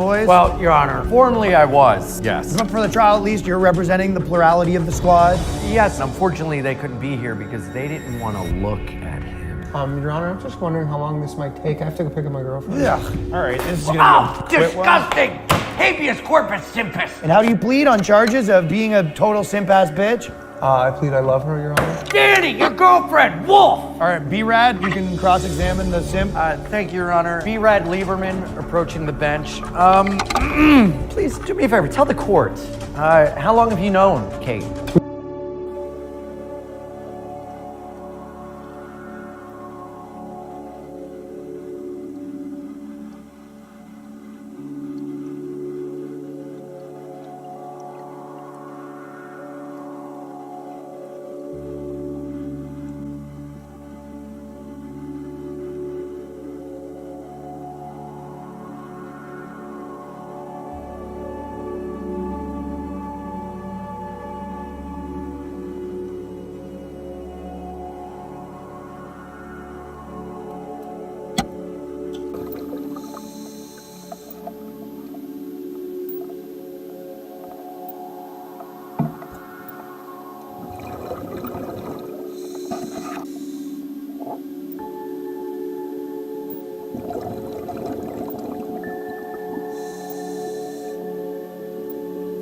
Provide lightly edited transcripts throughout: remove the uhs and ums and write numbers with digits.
boys? Well, Your Honor, formally I was, yes. But for the trial, at least, you're representing the plurality of the squad? Yes, unfortunately they couldn't be here because they didn't want to look at him. Your Honor, I'm just wondering how long this might take. I have to go pick up my girlfriend. Yeah. All right, this is gonna be a quick one. Disgusting! Habeas corpus simpus! And how do you plead on charges of being a total simp-ass bitch? I plead I love her, Your Honor. Danny, your girlfriend, Wolf! All right, B-Rad, you can cross-examine the simp. Thank you, Your Honor. B-Rad Lieberman approaching the bench. Please do me a favor, tell the court. How long have you known Kate?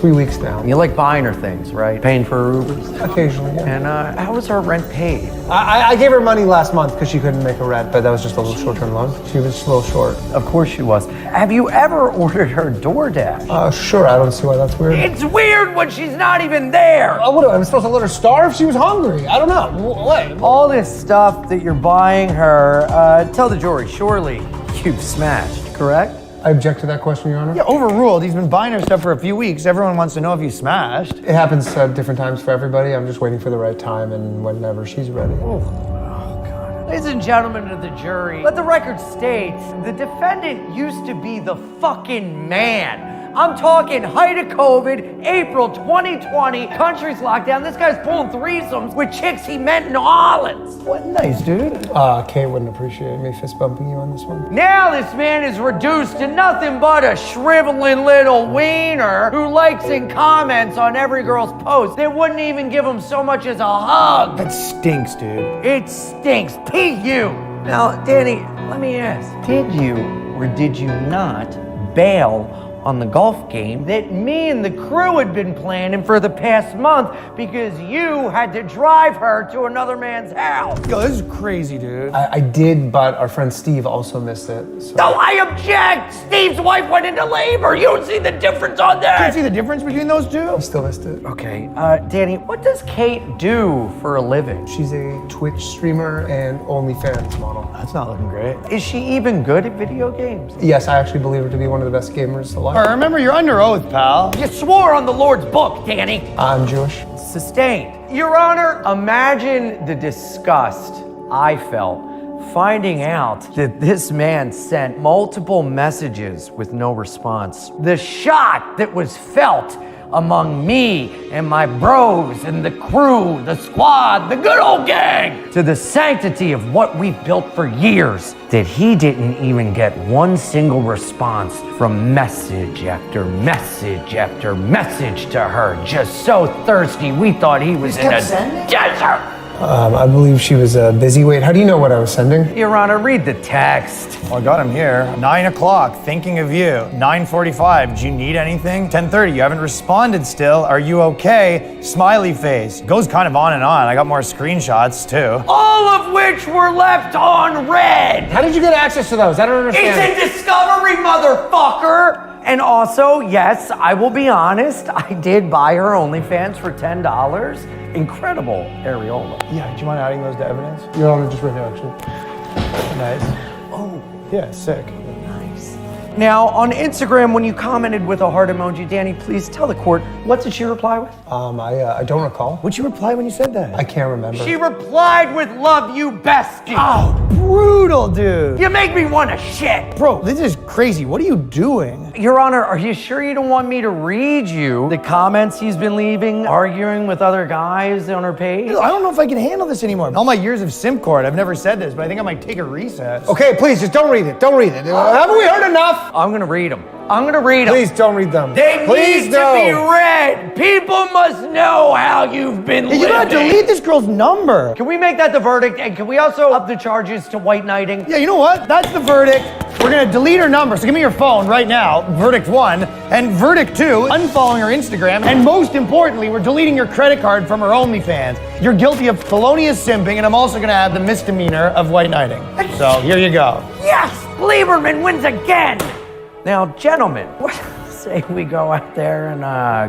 Three weeks now. You like buying her things, right? Paying for her Ubers? Occasionally, yeah. And how was her rent paid? I gave her money last month because she couldn't make a rent, but that was just a little short-term loan. She was a little short. Of course she was. Have you ever ordered her DoorDash? Sure, I don't see why that's weird. It's weird when she's not even there! I'm supposed to let her starve? She was hungry. I don't know. What? All this stuff that you're buying her, tell the jury, surely you've smashed, correct? I object to that question, Your Honor. Yeah, overruled. He's been buying her stuff for a few weeks. Everyone wants to know if you smashed. It happens at different times for everybody. I'm just waiting for the right time and whenever she's ready. Ladies and gentlemen of the jury, let the record state, the defendant used to be the fucking man. I'm talking height of COVID, April 2020, country's locked down. This guy's pulling threesomes with chicks he met in New Orleans. What nice, dude. Kate wouldn't appreciate me fist bumping you on this one. Now this man is reduced to nothing but a shriveling little wiener who likes and comments on every girl's post. They wouldn't even give him so much as a hug. That stinks, dude. It stinks. P.U. Now, Danny, let me ask, did you or did you not bail on the golf game that me and the crew had been planning for the past month because you had to drive her to another man's house? Yo, this is crazy, dude. I did, but our friend Steve also missed it. So. No, I object! Steve's wife went into labor. You don't see the difference on that? Can't see the difference between those two? He still missed it. Okay, Danny, what does Kate do for a living? She's a Twitch streamer and OnlyFans model. That's not looking great. Is she even good at video games? Yes, I actually believe her to be one of the best gamers alive. All right, remember, you're under oath, pal. You swore on the Lord's book, Danny. I'm Jewish. Sustained. Your Honor, imagine the disgust I felt finding out that this man sent multiple messages with no response. The shock that was felt among me and my bros and the crew, the squad, the good old gang, to the sanctity of what we've built for years, that he didn't even get one single response from message after message after message to her, just so thirsty we thought he was in a desert. I believe she was busy. Wait, how do you know what I was sending? Your Honor, read the text. Well, I got him here. 9 o'clock, thinking of you. 9:45, do you need anything? 10:30, you haven't responded still. Are you okay? Smiley face. Goes kind of on and on. I got more screenshots, too. All of which were left on red. How did you get access to those? I don't understand. It's a discovery, motherfucker. And also, yes, I will be honest, I did buy her OnlyFans for $10. Incredible areola. Yeah, do you mind adding those to evidence? Your Honor, just right here, actually. Nice. Oh, Yeah, sick. nice. Now, on Instagram, when you commented with a heart emoji, Danny, please tell the court, what did she reply with? I don't recall. What'd you reply when you said that? I can't remember. She replied with love you bestie. Oh, brutal, dude. You make me want to shit. Bro, this is crazy. What are you doing? Your Honor, are you sure you don't want me to read you the comments he's been leaving, arguing with other guys on her page? I don't know if I can handle this anymore. All my years of simp court, I've never said this, but I think I might take a recess. Okay, please, just don't read it. Don't read it. Haven't we heard enough? I'm gonna read them. I'm gonna read them. Please don't read them. They Please need to be read. People must know how you've been living. You gotta delete this girl's number. Can we make that the verdict? And can we also up the charges to white knighting? Yeah, you know what? That's the verdict. We're gonna delete her number, so give me your phone right now, verdict 1. And verdict 2, unfollowing her Instagram. And most importantly, we're deleting your credit card from her OnlyFans. You're guilty of felonious simping, and I'm also gonna add the misdemeanor of white knighting. So here you go. Yes! Lieberman wins again! Now, gentlemen, what say we go out there and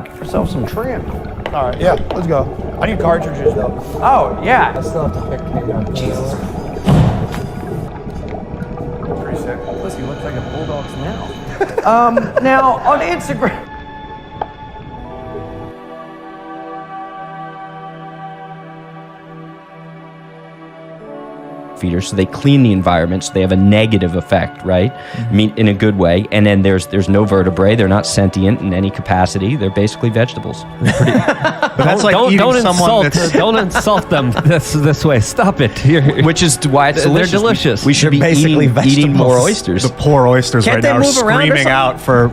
get ourselves some trim? All right, yeah, let's go. I need cartridges though. Oh, yeah. I still have to pick maybe up. Jesus. Pretty sick. Pussy looks like a bulldog's mouth. Now, on Instagram... feeders, so they clean the environment, so they have a negative effect, right? I mean, in a good way. And then there's no vertebrae. They're not sentient in any capacity. They're basically vegetables. But that's like don't eating someone insult, don't insult them this way. Stop it. Which is why it's delicious. They're delicious. We should They're basically be eating more oysters. The poor oysters Can't right they now are move around or screaming something? out for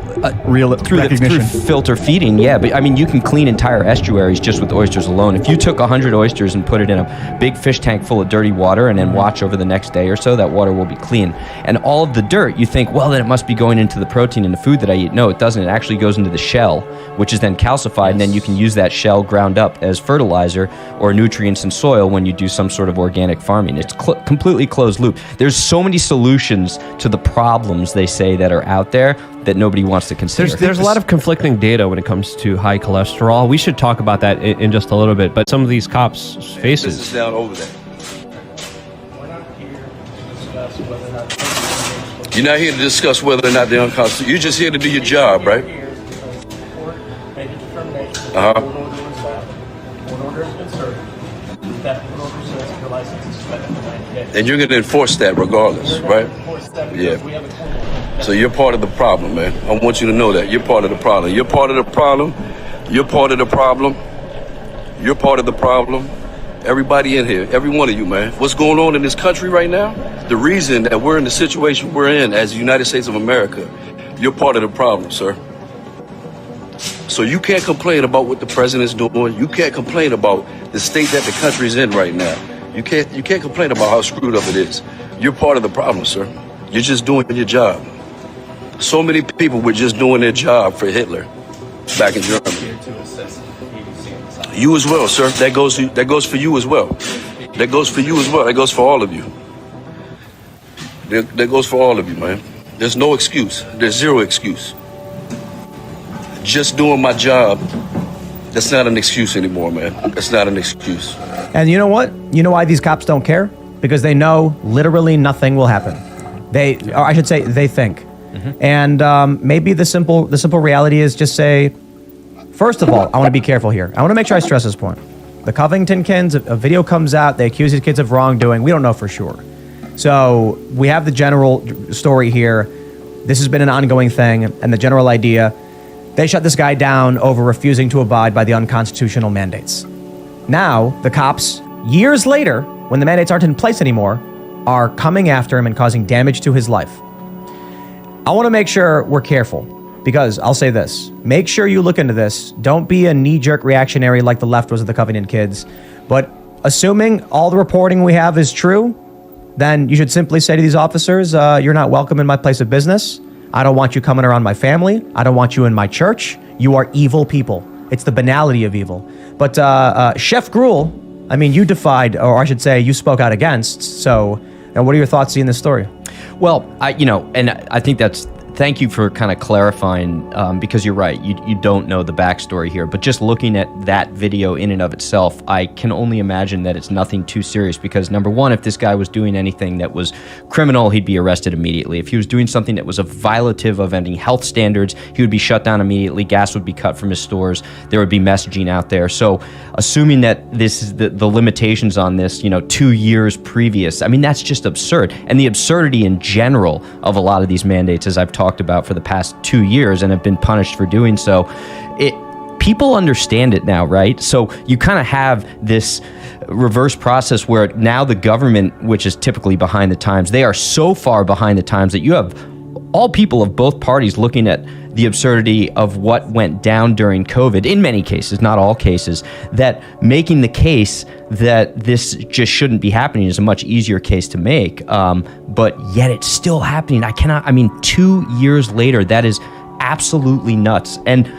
real through recognition. filter feeding, yeah. But I mean, you can clean entire estuaries just with oysters alone. If you took 100 oysters and put it in a big fish tank full of dirty water and then watch over the next day or so, that water will be clean. And all of the dirt, you think, well, then it must be going into the protein in the food that I eat. No, it doesn't. It actually goes into the shell, which is then calcified, and then you can use that shell ground up as fertilizer or nutrients in soil when you do some sort of organic farming. It's completely closed loop. There's so many solutions to the problems they say that are out there that nobody wants to consider. There's a lot of conflicting data when it comes to high cholesterol. We should talk about that in just a little bit. But some of these cops' faces. Business down over there. You're not here to discuss whether or not they're unconstitutional. You're just here to do your job, right? And you're going to enforce that regardless, right? Yeah. So you're part of the problem, man. I want you to know that. You're part of the problem. You're part of the problem. You're part of the problem. You're part of the problem. Everybody in here, every one of you, man. What's going on in this country right now? The reason that we're in the situation we're in as the United States of America, you're part of the problem, sir. So you can't complain about what the president's doing. You can't complain about the state that the country's in right now. You can't complain about how screwed up it is. You're part of the problem, sir. You're just doing your job. So many people were just doing their job for Hitler back in Germany. You as well, sir. That goes for you as well. That goes for you as well. That goes for all of you. That goes for all of you, man. There's no excuse. There's zero excuse. Just doing my job, that's not an excuse anymore, man. That's not an excuse. And you know what? You know why these cops don't care? Because they know literally nothing will happen. Or I should say, they think. And maybe the simple reality is just say, first of all, I want to be careful here. I want to make sure I stress this point. The Covington kids, a video comes out, they accuse these kids of wrongdoing. We don't know for sure. So we have the general story here. This has been an ongoing thing, and the general idea, they shut this guy down over refusing to abide by the unconstitutional mandates. Now, the cops, years later, when the mandates aren't in place anymore, are coming after him and causing damage to his life. I want to make sure we're careful, because I'll say this. Make sure you look into this. Don't be a knee-jerk reactionary like the left was with the Covington kids. But assuming all the reporting we have is true, then you should simply say to these officers, you're not welcome in my place of business. I don't want you coming around my family. I don't want you in my church. You are evil people. It's the banality of evil. But Chef Gruel, I mean, you defied, or I should say, you spoke out against. So, what are your thoughts seeing this story? Well, I think thank you for kind of clarifying, because you're right. You don't know the backstory here, but just looking at that video in and of itself, I can only imagine that it's nothing too serious because, number one, if this guy was doing anything that was criminal, he'd be arrested immediately. If he was doing something that was a violative of any health standards, he would be shut down immediately. Gas would be cut from his stores. There would be messaging out there. So assuming that this is the limitations on this, 2 years previous, I mean, that's just absurd. And the absurdity in general of a lot of these mandates, as I've talked about for the past 2 years and have been punished for doing so, people understand it now, right? So you kind of have this reverse process where now the government, which is typically behind the times, they are so far behind the times that you have all people of both parties looking at the absurdity of what went down during COVID, in many cases, not all cases, that making the case that this just shouldn't be happening is a much easier case to make. But yet it's still happening. 2 years later, that is absolutely nuts. And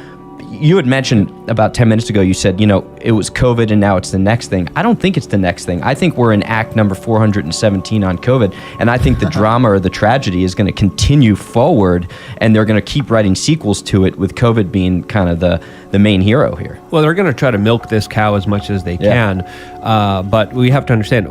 you had mentioned about 10 minutes ago, you said, it was COVID and now it's the next thing. I don't think it's the next thing. I think we're in act number 417 on COVID. And I think the drama or the tragedy is going to continue forward, and they're going to keep writing sequels to it, with COVID being kind of the main hero here. Well, they're going to try to milk this cow as much as they can. But we have to understand,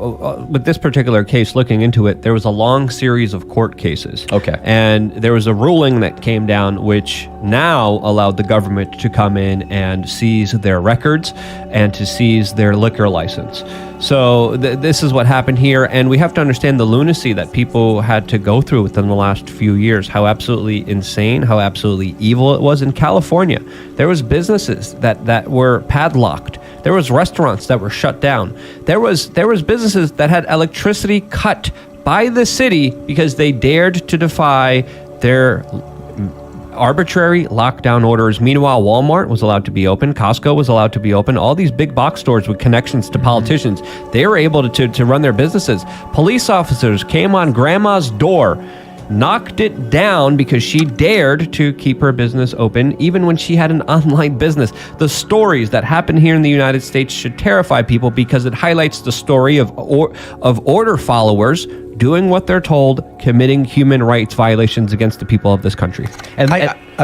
with this particular case, looking into it, there was a long series of court cases. Okay. And there was a ruling that came down which now allowed the government to come in and seize their records and to seize their liquor license. So this is what happened here, and we have to understand the lunacy that people had to go through within the last few years, how absolutely insane, how absolutely evil it was. In California, there was businesses that were padlocked. There was restaurants that were shut down. There was businesses that had electricity cut by the city because they dared to defy their arbitrary lockdown orders. Meanwhile, Walmart was allowed to be open. Costco was allowed to be open. All these big box stores with connections to politicians, they were able to run their businesses. Police officers came on grandma's door, knocked it down because she dared to keep her business open, even when she had an online business. The stories that happen here in the United States should terrify people, because it highlights the story of order followers doing what they're told, committing human rights violations against the people of this country. And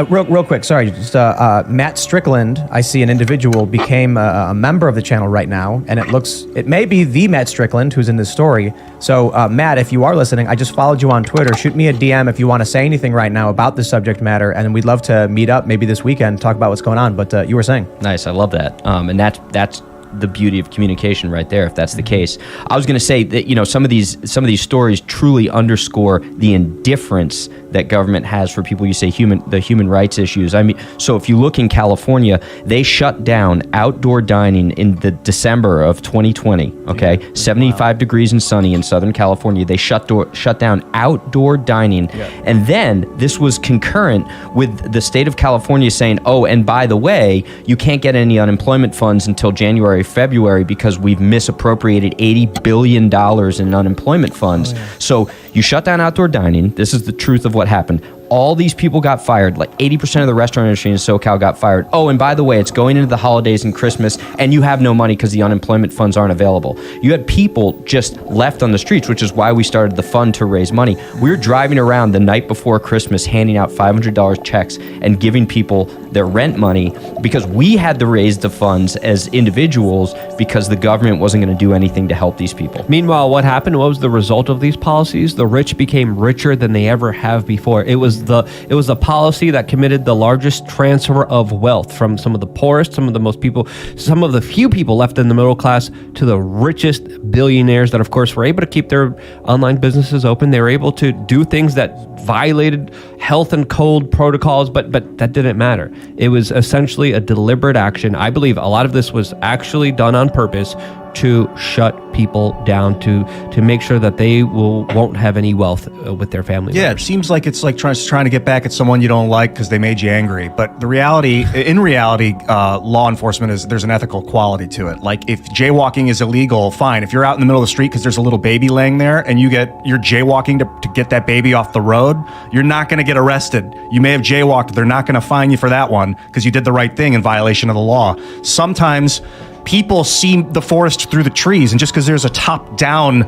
real quick, sorry, just Matt Strickland, I see an individual became a member of the channel right now, and it may be the Matt Strickland who's in this story. So Matt, if you are listening, I just followed you on Twitter. Shoot me a DM if you want to say anything right now about this subject matter, and we'd love to meet up maybe this weekend, talk about what's going on. But you were saying. Nice, I love that. And that's the beauty of communication right there, if that's the case. I was going to say that some of these stories truly underscore the indifference that government has for people. You say the human rights issues. I mean, so if you look in California, they shut down outdoor dining in the December of 2020. Okay, 75 degrees and sunny in Southern California. They shut down outdoor dining, and then this was concurrent with the state of California saying, oh, and by the way, you can't get any unemployment funds until January, February, because we've misappropriated $80 billion in unemployment funds. So you shut down outdoor dining. This is the truth of what happened. All these people got fired. Like 80% of the restaurant industry in SoCal got fired. Oh, and by the way, it's going into the holidays and Christmas, and you have no money because the unemployment funds aren't available. You had people just left on the streets, which is why we started the fund to raise money. We were driving around the night before Christmas, handing out $500 checks and giving people their rent money, because we had to raise the funds as individuals because the government wasn't going to do anything to help these people. Meanwhile, what happened? What was the result of these policies? The rich became richer than they ever have before. It was the policy that committed the largest transfer of wealth from some of the poorest, some of the few people left in the middle class, to the richest billionaires that, of course, were able to keep their online businesses open. They were able to do things that violated health and code protocols, but that didn't matter. It was essentially a deliberate action. I believe a lot of this was actually done on purpose to shut people down, to make sure that they won't have any wealth with their family Yeah, members. it seems like it's like trying to get back at someone you don't like because they made you angry. But in reality, law enforcement there's an ethical quality to it. Like if jaywalking is illegal, fine. If you're out in the middle of the street because there's a little baby laying there and you're jaywalking to get that baby off the road, you're not going to get arrested. You may have jaywalked. They're not going to fine you for that one because you did the right thing in violation of the law. Sometimes people see the forest through the trees, and just because there's a top-down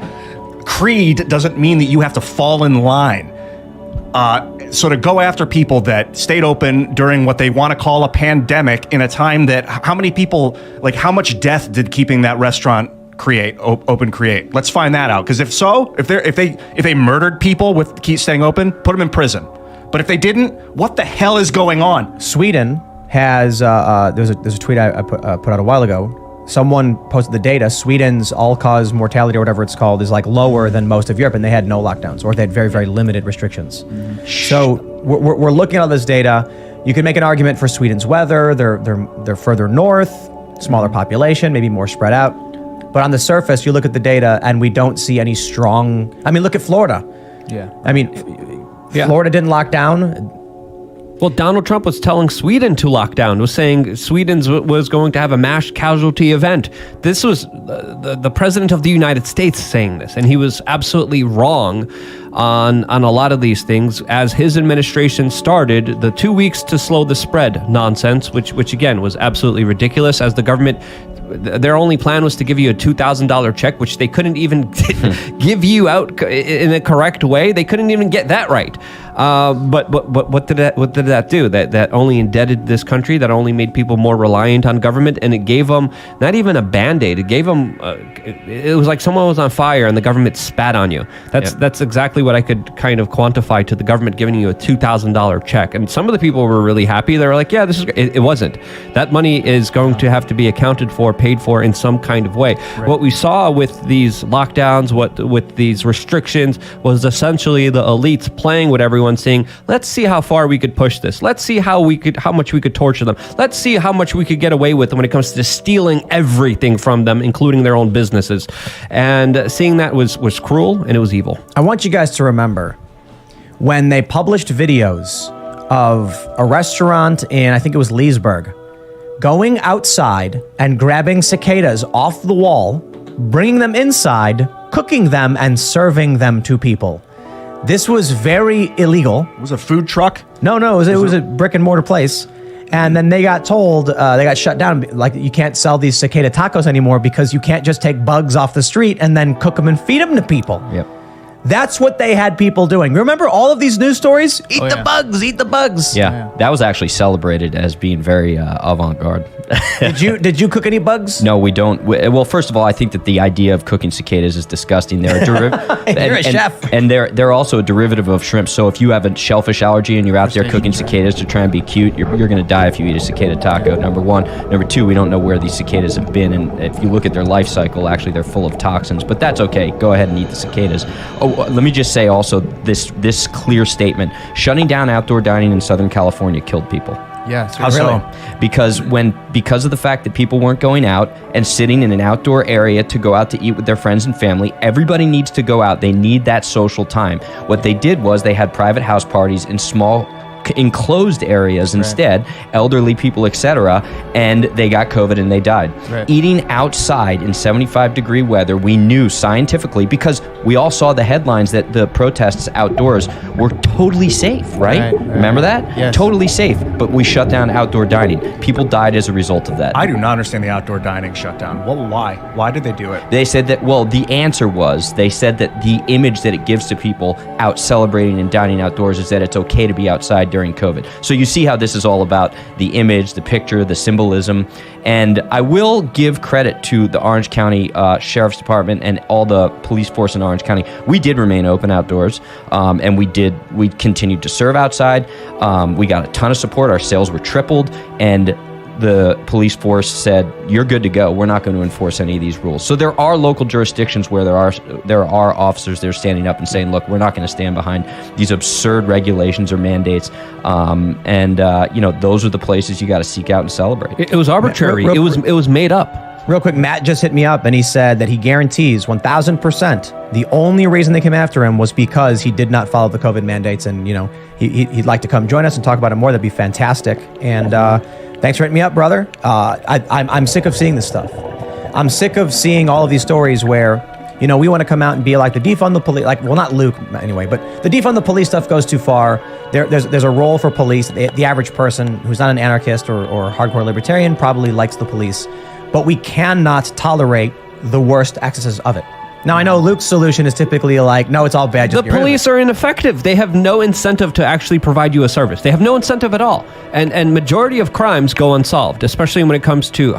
creed doesn't mean that you have to fall in line. So to go after people that stayed open during what they want to call a pandemic in a time that how much death did keeping that restaurant open create? Let's find that out. Because if they murdered people with staying open, put them in prison. But if they didn't, what the hell is going on? Sweden has there's a tweet I put out a while ago. Someone posted the data. Sweden's all-cause mortality, or whatever it's called, is like lower than most of Europe, and they had no lockdowns, or they had very, very limited restrictions. So we're looking at all this data. You can make an argument for Sweden's weather. They're further north, smaller population, maybe more spread out. But on the surface, you look at the data, and we don't see any strong. I mean, look at Florida. Yeah. I mean, Yeah. Florida didn't lock down. Well, Donald Trump was telling Sweden to lock down, was saying Sweden's was going to have a mass casualty event. This was the president of the United States saying this, and he was absolutely wrong on a lot of these things as his administration started the 2 weeks to slow the spread nonsense, which again was absolutely ridiculous, as the government, their only plan was to give you a $2,000 check, which they couldn't even give you out in a correct way. They couldn't even get that right. But what did that do? That only indebted this country. That only made people more reliant on government, and it gave them not even a Band-Aid. It gave them. It was like someone was on fire and the government spat on you. That's exactly what I could kind of quantify to the government giving you a $2,000 check. And some of the people were really happy. They were like, "Yeah, this is." It wasn't. That money is going to have to be accounted for, paid for in some kind of way. Right. What we saw with these lockdowns, with these restrictions, was essentially the elites playing with everyone, saying, let's see how far we could push this. Let's see how much we could torture them. Let's see how much we could get away with when it comes to stealing everything from them, including their own businesses. And seeing that was cruel, and it was evil. I want you guys to remember when they published videos of a restaurant in, I think it was Leesburg, going outside and grabbing cicadas off the wall, bringing them inside, cooking them, and serving them to people. This was very illegal. It was a food truck? No, it was a brick and mortar place. And then they got told, they got shut down, like you can't sell these cicada tacos anymore because you can't just take bugs off the street and then cook them and feed them to people. Yep. That's what they had people doing. Remember all of these news stories? Eat the bugs, eat the bugs. Yeah, that was actually celebrated as being very avant-garde. Did you cook any bugs? No, we don't. Well, first of all, I think that the idea of cooking cicadas is disgusting. They're a You're a chef. And they're also a derivative of shrimp. So if you have a shellfish allergy and you're out there cooking cicadas to try and be cute, you're going to die if you eat a cicada taco, number one. Number two, we don't know where these cicadas have been. And if you look at their life cycle, actually they're full of toxins. But that's okay. Go ahead and eat the cicadas. Oh, let me just say also this clear statement. Shutting down outdoor dining in Southern California killed people. Yeah, how so? Because of the fact that people weren't going out and sitting in an outdoor area to go out to eat with their friends and family, everybody needs to go out. They need that social time. What they did was they had private house parties in small enclosed areas instead, elderly people, etc., and they got COVID and they died. Right. Eating outside in 75-degree weather, we knew scientifically, because we all saw the headlines that the protests outdoors were totally safe, right? Remember that? Yes. Totally safe, but we shut down outdoor dining. People died as a result of that. I do not understand the outdoor dining shutdown. Well, why? Why did they do it? They said that, well, the answer was, they said that the image that it gives to people out celebrating and dining outdoors is that it's okay to be outside during COVID. So you see how this is all about the image, the picture, the symbolism. And I will give credit to the Orange County Sheriff's Department and all the police force in Orange County. We did remain open outdoors, and we continued to serve outside. We got a ton of support. Our sales were tripled, and the police force said, you're good to go. We're not going to enforce any of these rules. So there are local jurisdictions where there are officers there standing up and saying, look, we're not going to stand behind these absurd regulations or mandates. Those are the places you got to seek out and celebrate. It was arbitrary. It was made up. Real quick, Matt just hit me up and he said that he guarantees 1,000% the only reason they came after him was because he did not follow the COVID mandates, and he'd like to come join us and talk about it more. That'd be fantastic. And thanks for hitting me up, brother. I'm sick of seeing this stuff. I'm sick of seeing all of these stories where we want to come out and be like the defund the police, not Luke anyway, but the defund the police stuff goes too far. There's a role for police. The average person who's not an anarchist or hardcore libertarian probably likes the police. But we cannot tolerate the worst excesses of it. Now, I know Luke's solution is typically like, no, it's all bad. The police are ineffective. They have no incentive to actually provide you a service. They have no incentive at all. And majority of crimes go unsolved, especially when it comes to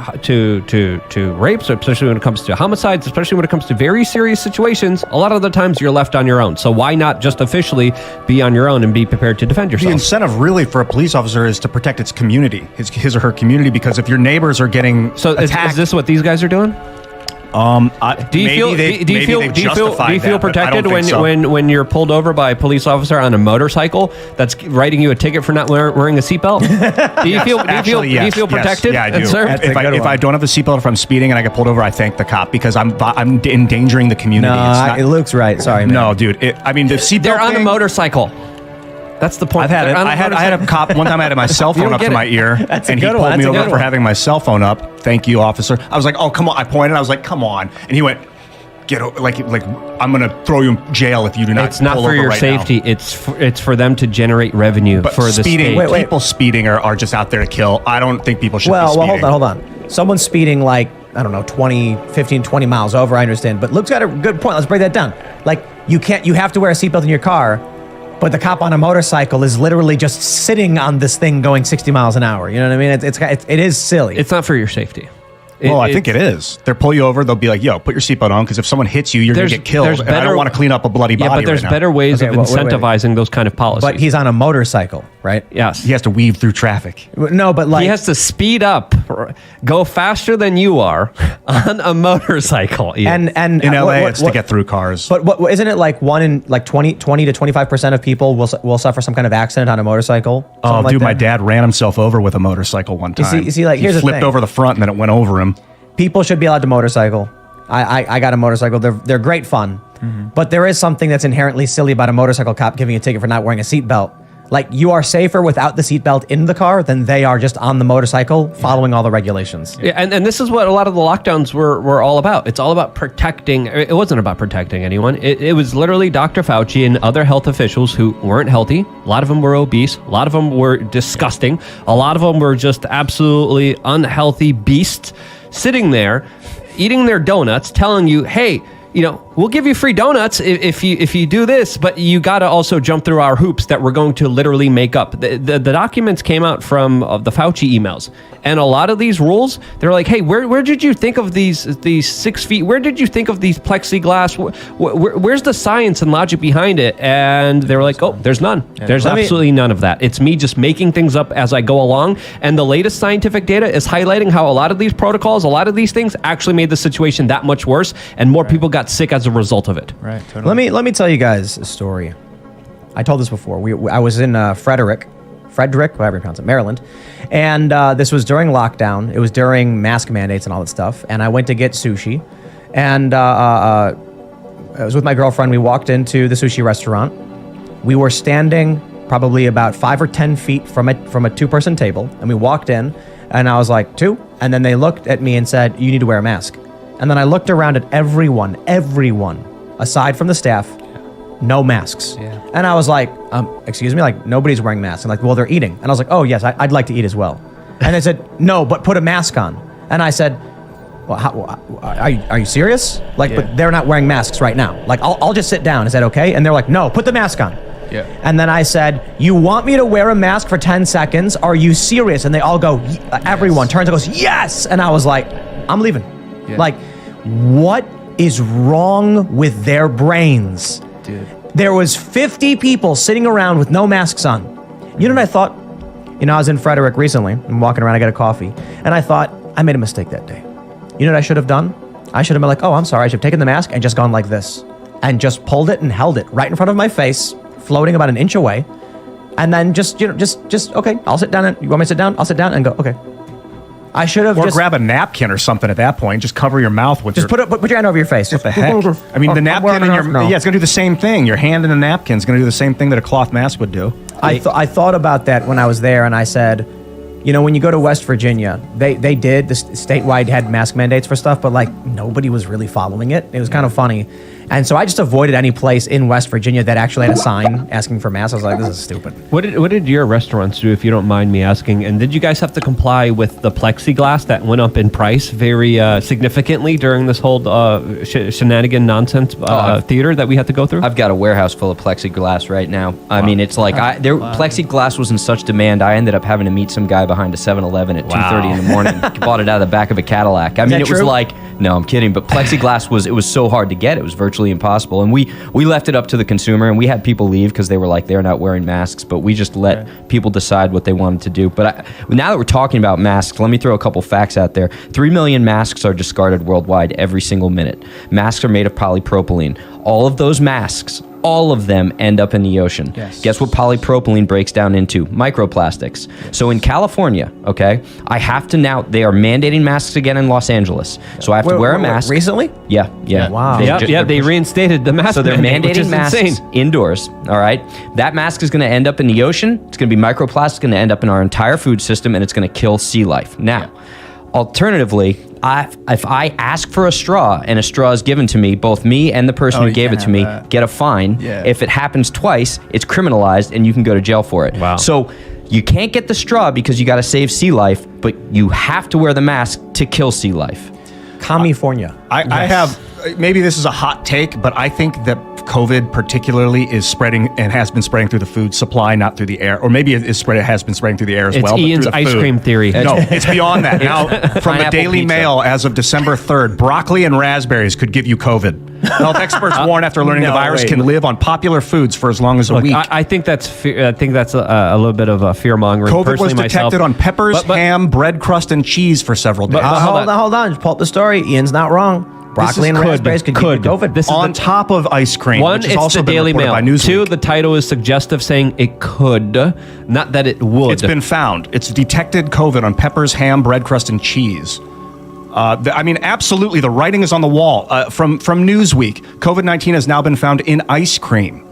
rapes, especially when it comes to homicides, especially when it comes to very serious situations. A lot of the times you're left on your own. So why not just officially be on your own and be prepared to defend yourself? The incentive really for a police officer is to protect its community, his or her community, because if your neighbors are getting attacked, is this what these guys are doing? Do you feel protected when you're pulled over by a police officer on a motorcycle that's writing you a ticket for not wearing a seatbelt? Do you feel protected? Yeah, I do. Sir? If I don't have a seatbelt, if I'm speeding and I get pulled over, I thank the cop because I'm endangering the community. No, Luke's right. Sorry, man. No, dude. The seatbelt. They're on a motorcycle. That's the point. I've had it. I had a cop one time. I had my cell phone up to my ear, That's a and he good pulled one. me That's a over good for one. having my cell phone up. Thank you, officer. I was like, oh, come on. I pointed. I was like, come on. And he went, like I'm gonna throw you in jail if you do not. It's not pull for over your right safety. now. It's for them to generate revenue But for the speeding, state. people speeding are just out there to kill. I don't think people should be Well, speeding. hold on. Someone's speeding like, I don't know, 15, 20 miles over, I understand. But Luke's got a good point. Let's break that down. Like, you have to wear a seatbelt in your car, but the cop on a motorcycle is literally just sitting on this thing going 60 miles an hour. You know what I mean? It is silly. It's not for your safety. Well, I think it is. They'll pull you over. They'll be like, yo, put your seatbelt on, because if someone hits you, you're going to get killed. And I don't want to clean up a bloody body Yeah, but there's right now. better ways Okay, of well, wait. incentivizing those kind of policies. But he's on a motorcycle, right? yes. He has to weave through traffic. No, but like... He has to speed up, go faster than you are on a motorcycle. Ian. And In LA, it's to get through cars. But what isn't it like 20 to 25% of people will suffer some kind of accident on a motorcycle? Oh, Something like dude, my that? dad ran himself over with a motorcycle one You time. see, like, he here's the flipped thing. over the front and then it went over him. People should be allowed to motorcycle. I got a motorcycle. They're great fun. But there is something that's inherently silly about a motorcycle cop giving a ticket for not wearing a seatbelt. Like, you are safer without the seatbelt in the car than they are just on the motorcycle following all the regulations. Yeah, and this is what a lot of the lockdowns were all about. It's all about protecting. It wasn't about protecting anyone. It was literally Dr. Fauci and other health officials who weren't healthy. A lot of them were obese. A lot of them were disgusting. A lot of them were just absolutely unhealthy beasts sitting there eating their donuts, telling you, hey, we'll give you free donuts if you do this, but you got to also jump through our hoops that we're going to literally make up. The documents came out from the Fauci emails, and a lot of these rules, they're like, hey, where did you think of these 6 feet? Where did you think of these plexiglass? Where's the science and logic behind it? And they were like, oh, there's none. There's absolutely none of that. It's me just making things up as I go along, and the latest scientific data is highlighting how a lot of these protocols, a lot of these things actually made the situation that much worse, and more people got sick as a result of it. Right, totally. Let me tell you guys a story. I told this before. I was in Frederick, however you pronounce it, Maryland, and this was during lockdown. It was during mask mandates and all that stuff. And I went to get sushi, and I was with my girlfriend. We walked into the sushi restaurant. We were standing probably about 5 or 10 feet from a two-person table, and we walked in, and I was like, 2? And then they looked at me and said, you need to wear a mask. And then I looked around at everyone, aside from the staff, no masks. Yeah. And I was like, excuse me, like, nobody's wearing masks. And like, well, they're eating. And I was like, oh, yes, I'd like to eat as well. And they said, no, but put a mask on. And I said, well, are you serious? Like, but they're not wearing masks right now. Like, I'll just sit down. Is that okay? And they're like, no, put the mask on. Yeah. And then I said, you want me to wear a mask for 10 seconds? Are you serious? And they all go, everyone turns and goes, yes. And I was like, I'm leaving. Yeah. Like, what is wrong with their brains? Dude. There was 50 people sitting around with no masks on. You know what I thought? I was in Frederick recently. I'm walking around, I got a coffee. And I thought, I made a mistake that day. You know what I should have done? I should have been like, oh, I'm sorry. I should have taken the mask and just gone like this. And just pulled it and held it right in front of my face, floating about an inch away. And then just okay, I'll sit down. You want me to sit down? I'll sit down and go, okay. I should have just grab a napkin or something at that point. Just cover your mouth with put your hand over your face. What the heck? I mean, the napkin in your it's going to do the same thing. Your hand in the napkin is going to do the same thing that a cloth mask would do. I thought about that when I was there, and I said, when you go to West Virginia, they did the statewide had mask mandates for stuff, but like nobody was really following it. It was kind of funny. And so I just avoided any place in West Virginia that actually had a sign asking for masks. I was like, this is stupid. What did your restaurants do, if you don't mind me asking? And did you guys have to comply with the plexiglass that went up in price very significantly during this whole shenanigan nonsense theater that we had to go through? I've got a warehouse full of plexiglass right now. I mean, it's like plexiglass was in such demand, I ended up having to meet some guy behind a 7-Eleven at 2:30 in the morning. Bought it out of the back of a Cadillac. I mean, it was like, no, I'm kidding, but plexiglass was so hard to get. It was virtually impossible, and we left it up to the consumer, and we had people leave because they were like, they're not wearing masks, but we just let people decide what they wanted to do. But now that we're talking about masks, let me throw a couple facts out there. 3 million masks are discarded worldwide every single minute. Masks are made of polypropylene. All of those masks all of them end up in the ocean. Yes. Guess what polypropylene breaks down into? Microplastics. Yes. So in California, okay, I have to now, they are mandating masks again in Los Angeles. So I have to wear a mask. Recently? Yeah. Wow. They reinstated the mask. So they're mandate, mandating masks indoors, all right? That mask is going to end up in the ocean. It's going to be microplastic, going to end up in our entire food system, and it's going to kill sea life. Now, alternatively, if I ask for a straw and a straw is given to me, both me and the person who gave it to me get a fine. Yeah. If it happens twice, it's criminalized and you can go to jail for it. Wow. So you can't get the straw because you got to save sea life, but you have to wear the mask to kill sea life. California. I have, maybe this is a hot take, but I think that COVID particularly is spreading and has been spreading through the food supply, not through the air. Or maybe it has been spreading through the air as well. It's Ian's but through the ice food. cream theory. No, it's beyond that. Now, from the Pineapple Daily pizza. Mail, as of December 3rd, broccoli and raspberries could give you COVID. Health experts warn after learning the virus can live on popular foods for as long as a Look, week. I think that's a little bit of a fear mongering. COVID was Personally, detected on peppers, But- ham, bread crust, and cheese for several days. Hold on. Just pull up the story. Ian's not wrong. Broccoli and raspberries could give you COVID. This is on top of ice cream, One, which has it's also the been Daily reported Mail. by Newsweek. Two, the title is suggestive, saying it could, not that it would. It's been found. It's detected COVID on peppers, ham, bread crust, and cheese. I mean, absolutely, the writing is on the wall. From Newsweek, COVID-19 has now been found in ice cream.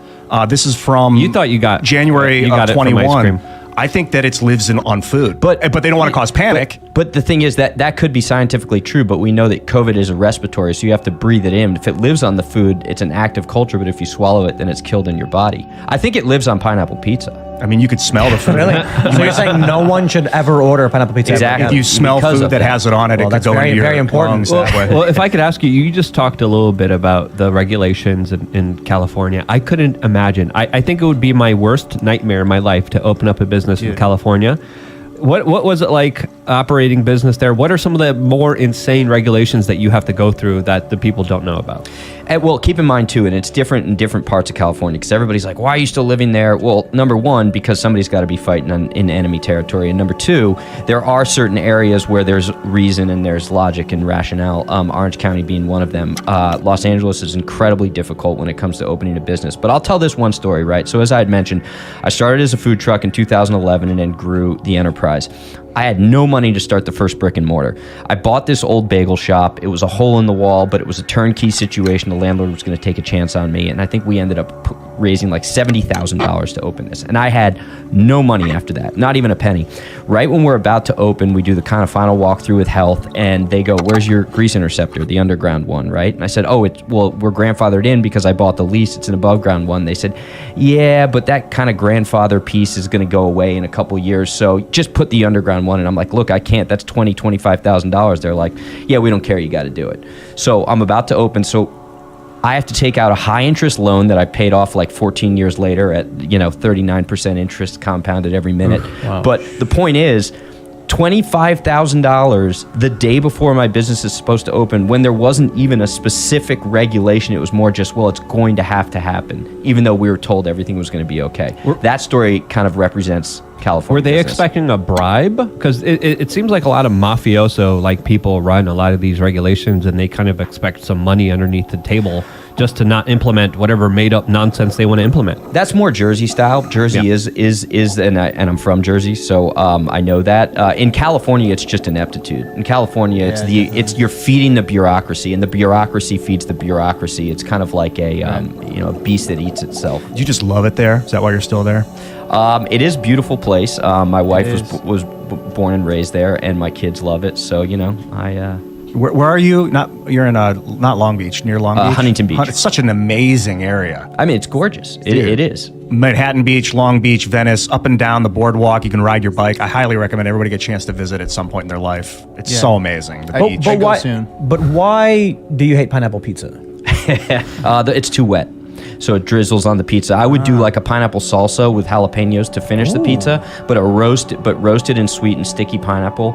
This is from You thought you got January you got of it from 21. ice cream. I think that it lives on food, But they don't want to cause panic. But the thing is that could be scientifically true, but we know that COVID is a respiratory, so you have to breathe it in. If it lives on the food, it's an active culture, but if you swallow it, then it's killed in your body. I think it lives on pineapple pizza. I mean, you could smell the food. Really? So you're saying no one should ever order pineapple pizza? Exactly. If you smell Because food of that that. has it on it, Well, it could that's go very, into your very important. lungs that way. Well, if I could ask you, you just talked a little bit about the regulations in California. I couldn't imagine. I think it would be my worst nightmare in my life to open up a business in California. What was it like operating business there? What are some of the more insane regulations that you have to go through that the people don't know about? And, well, keep in mind too, and it's different in different parts of California because everybody's like, "Why are you still living there?" Well, number one, because somebody's got to be fighting in enemy territory, and number two, there are certain areas where there's reason and there's logic and rationale. Orange County being one of them. Los Angeles is incredibly difficult when it comes to opening a business. But I'll tell this one story, right? So as I had mentioned, I started as a food truck in 2011 and then grew the enterprise. I had no money to start the first brick and mortar. I bought this old bagel shop. It was a hole in the wall, but it was a turnkey situation. The landlord was going to take a chance on me, and I think we ended up raising like $70,000 to open this. And I had no money after that, not even a penny. Right when we're about to open, we do the kind of final walkthrough with health, and they go, "Where's your grease interceptor, the underground one, right?" And I said, "Oh, we're grandfathered in because I bought the lease. It's an above ground one." They said, "Yeah, but that kind of grandfather piece is going to go away in a couple years, so just put the underground one." And I'm like, "Look, I can't. That's $25,000. They're like, "Yeah, we don't care. You got to do it." So I'm about to open. So I have to take out a high interest loan that I paid off like 14 years later at 39% interest compounded every minute. Wow. But the point is, $25,000 the day before my business is supposed to open, when there wasn't even a specific regulation. It was more just, well, it's going to happen, even though we were told everything was going to be okay. That story kind of represents California. Were they business. expecting a bribe? Because it seems like a lot of mafioso like people run a lot of these regulations, and they kind of expect some money underneath the table just to not implement whatever made up nonsense they want to implement. That's more Jersey style. Jersey is and I'm from Jersey, so I know that. In California, it's just ineptitude. In California, it's you're feeding the bureaucracy, and the bureaucracy feeds the bureaucracy. It's kind of like a a beast that eats itself. Do you just love it there? Is that why you're still there? It is a beautiful place. My wife was born and raised there, and my kids love it. So I. Where are you? You're in not Long Beach, near Long Beach? Huntington Beach. It's such an amazing area. I mean, it's gorgeous. It is. Manhattan Beach, Long Beach, Venice, up and down the boardwalk. You can ride your bike. I highly recommend everybody get a chance to visit at some point in their life. It's so amazing. The beach. But why? But why do you hate pineapple pizza? It's too wet. So it drizzles on the pizza. I would do like a pineapple salsa with jalapenos to finish the pizza, but roasted and sweet and sticky pineapple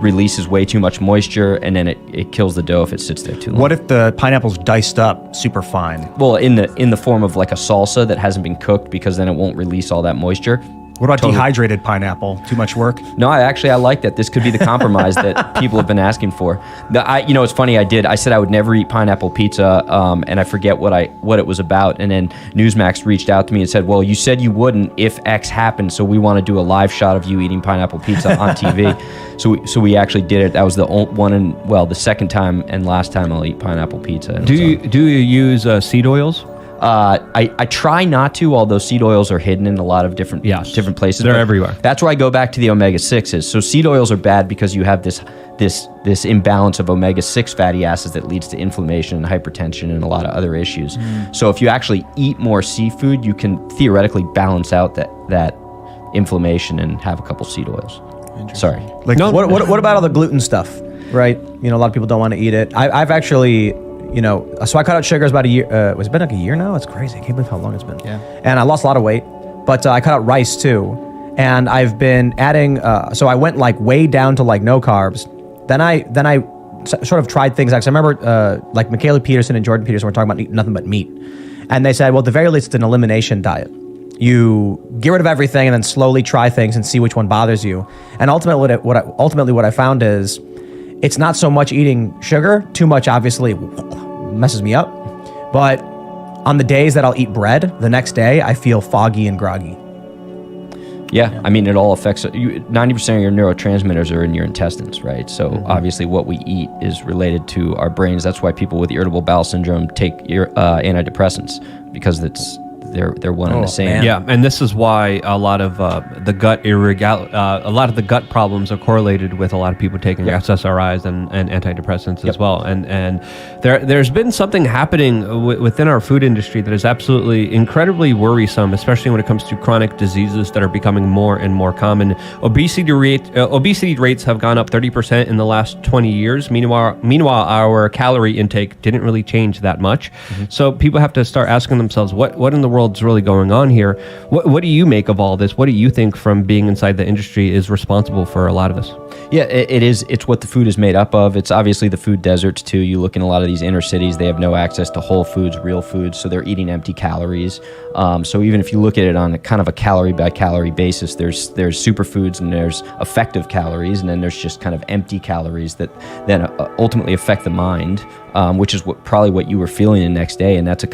releases way too much moisture, and then it kills the dough if it sits there too long. What if the pineapple's diced up super fine? Well, in the form of like a salsa that hasn't been cooked, because then it won't release all that moisture. What about dehydrated pineapple? Too much work? No, I like that. This could be the compromise that people have been asking for. It's funny. I said I would never eat pineapple pizza, and I forget what it was about. And then Newsmax reached out to me and said, "Well, you said you wouldn't if X happened, so we want to do a live shot of you eating pineapple pizza on TV." So we actually did it. That was the the second time and last time I'll eat pineapple pizza. Do you use seed oils? I try not to, although seed oils are hidden in a lot of different places. They're everywhere. That's where I go back to the omega-6s. So seed oils are bad because you have this imbalance of omega-6 fatty acids that leads to inflammation and hypertension and a lot of other issues. So if you actually eat more seafood, you can theoretically balance out that inflammation and have a couple seed oils. Sorry. What about all the gluten stuff, right? A lot of people don't want to eat it. I've actually... so I cut out sugars about a year. It's been like a year now? It's crazy. I can't believe how long it's been. Yeah. And I lost a lot of weight, but I cut out rice too. And I've been adding, so I went like way down to like no carbs. Then I sort of tried things. Like, I remember like Michaela Peterson and Jordan Peterson were talking about eating nothing but meat. And they said, well, at the very least, it's an elimination diet. You get rid of everything and then slowly try things and see which one bothers you. And ultimately what I found is, it's not so much eating sugar. Too much obviously messes me up. But on the days that I'll eat bread, the next day I feel foggy and groggy. Yeah, I mean, it all affects 90% of your neurotransmitters are in your intestines, right? So obviously what we eat is related to our brains. That's why people with irritable bowel syndrome take antidepressants, because they're one and the same. Man. Yeah, and this is why a lot of the gut problems are correlated with a lot of people taking SSRIs and antidepressants as well. And there's been something happening within our food industry that is absolutely incredibly worrisome, especially when it comes to chronic diseases that are becoming more and more common. Obesity rates have gone up 30% in the last 20 years. Meanwhile, our calorie intake didn't really change that much. So people have to start asking themselves, what in the world is really going on here? What do you make of all this? What do you think, from being inside the industry, is responsible for a lot of this? Yeah, it is. It's what the food is made up of. It's obviously the food deserts too. You look in a lot of these inner cities, they have no access to whole foods, real foods, so they're eating empty calories. So even if you look at it on a kind of a calorie by calorie basis, there's superfoods and there's effective calories, and then there's just kind of empty calories that then ultimately affect the mind, which is probably what you were feeling the next day, and that's a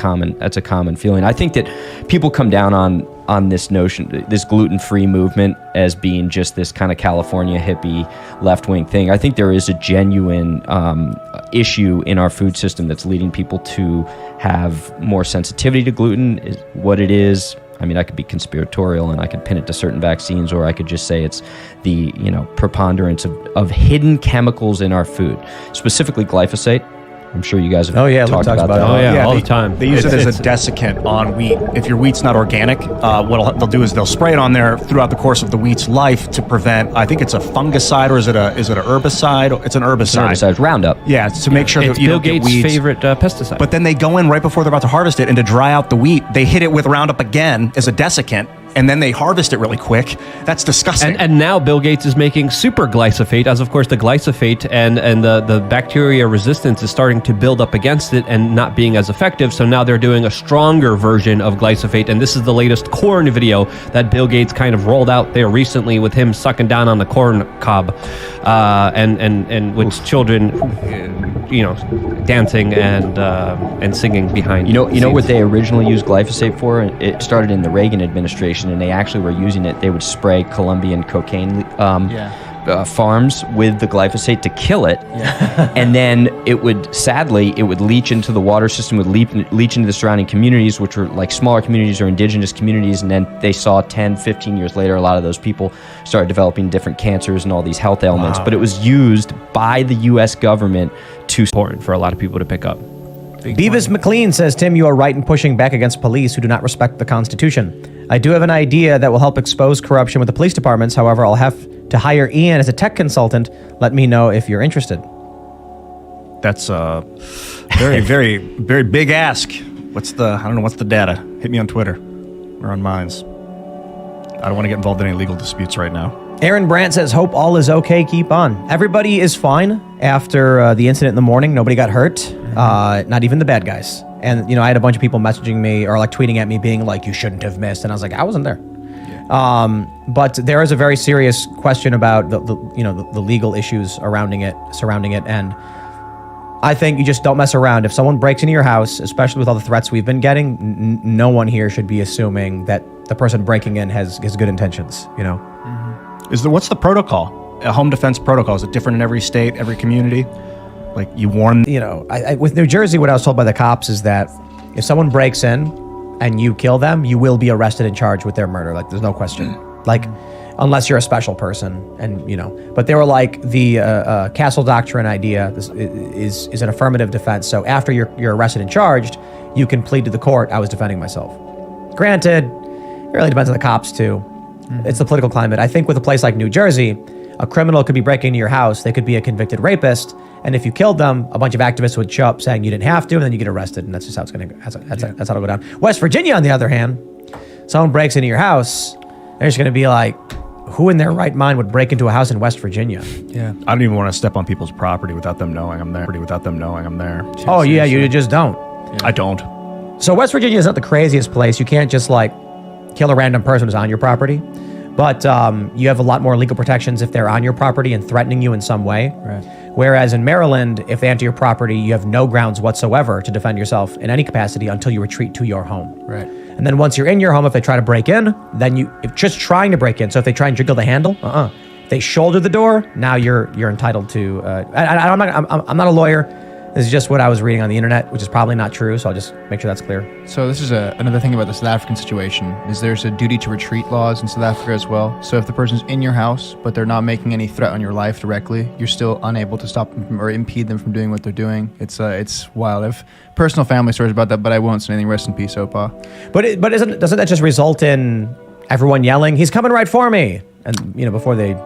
common feeling. I think that people come down on this notion, this gluten-free movement, as being just this kind of California hippie left-wing thing. I think there is a genuine issue in our food system that's leading people to have more sensitivity to gluten. Is what it is. I mean, I could be conspiratorial and I could pin it to certain vaccines, or I could just say it's the preponderance of hidden chemicals in our food, specifically glyphosate. I'm sure you guys have talked about that. Oh yeah, all the time. They use it as a desiccant on wheat. If your wheat's not organic, what they'll do is they'll spray it on there throughout the course of the wheat's life to prevent, I think it's a fungicide, or is it an herbicide? It's an herbicide. It's Roundup. Yeah, to make sure that you don't get weeds. It's Bill Gates' favorite pesticide. But then they go in right before they're about to harvest it, and to dry out the wheat, they hit it with Roundup again as a desiccant, and then they harvest it really quick. That's disgusting. And now Bill Gates is making super glyphosate, as of course the glyphosate and the bacteria resistance is starting to build up against it and not being as effective. So now they're doing a stronger version of glyphosate. And this is the latest corn video that Bill Gates kind of rolled out there recently, with him sucking down on the corn cob, and with children, dancing and singing behind. You know what they originally used glyphosate for? It started in the Reagan administration, and they actually were using it. They would spray Colombian cocaine farms with the glyphosate to kill it, and then it would leach into the water system, would leach into the surrounding communities, which were like smaller communities or indigenous communities, and then they saw 10, 15 years later, a lot of those people started developing different cancers and all these health ailments. But it was used by the U.S. government to... important for a lot of people to pick up. Beavis McLean says, Tim, you are right in pushing back against police who do not respect the Constitution. I do have an idea that will help expose corruption with the police departments. However, I'll have to hire Ian as a tech consultant. Let me know if you're interested. That's a very, very, very big ask. What's the data? Hit me on Twitter or on Minds. I don't want to get involved in any legal disputes right now. Aaron Brandt says, hope all is okay, keep on. Everybody is fine after the incident in the morning. Nobody got hurt, not even the bad guys. And, I had a bunch of people messaging me or like tweeting at me being like, you shouldn't have missed. And I was like, I wasn't there. But there is a very serious question about the legal issues surrounding it, and I think you just don't mess around. If someone breaks into your house, especially with all the threats we've been getting, no one here should be assuming that the person breaking in has good intentions. You know. What's the protocol? A home defense protocol, is it different in every state, every community? Like you warn. You know, with New Jersey, what I was told by the cops is that if someone breaks in and you kill them, you will be arrested and charged with their murder. Like, there's no question. Like, unless you're a special person, and you know. But they were like, the castle doctrine idea is an affirmative defense. So after you're arrested and charged, you can plead to the court, I was defending myself. Granted, it really depends on the cops too. It's the political climate. I think with a place like New Jersey, a criminal could be breaking into your house. They could be a convicted rapist, and if you killed them, a bunch of activists would show up saying you didn't have to, and then you get arrested, and that's just how it's going to go. That's how it'll go down. West Virginia, on the other hand, someone breaks into your house, they're just going to be like, who in their right mind would break into a house in West Virginia? Yeah. I don't even want to step on people's property without them knowing I'm there. Oh yeah, you just don't. Yeah. I don't. So West Virginia is not the craziest place. You can't just like kill a random person who's on your property. But you have a lot more legal protections if they're on your property and threatening you in some way. Right. Whereas in Maryland, if they enter your property, you have no grounds whatsoever to defend yourself in any capacity until you retreat to your home. Right. And then once you're in your home, if they try to break in, then if just trying to break in. So if they try and jiggle the handle, If they shoulder the door, now you're entitled to. I'm not a lawyer. This is just what I was reading on the internet, which is probably not true. So I'll just make sure that's clear. So this is another thing about the South African situation is there's a duty to retreat laws in South Africa as well. So if the person's in your house, but they're not making any threat on your life directly, you're still unable to stop them or impede them from doing what they're doing. It's wild. I have personal family stories about that, but I won't say anything. Rest in peace, Opa. But doesn't that just result in everyone yelling, "He's coming right for me," and before they?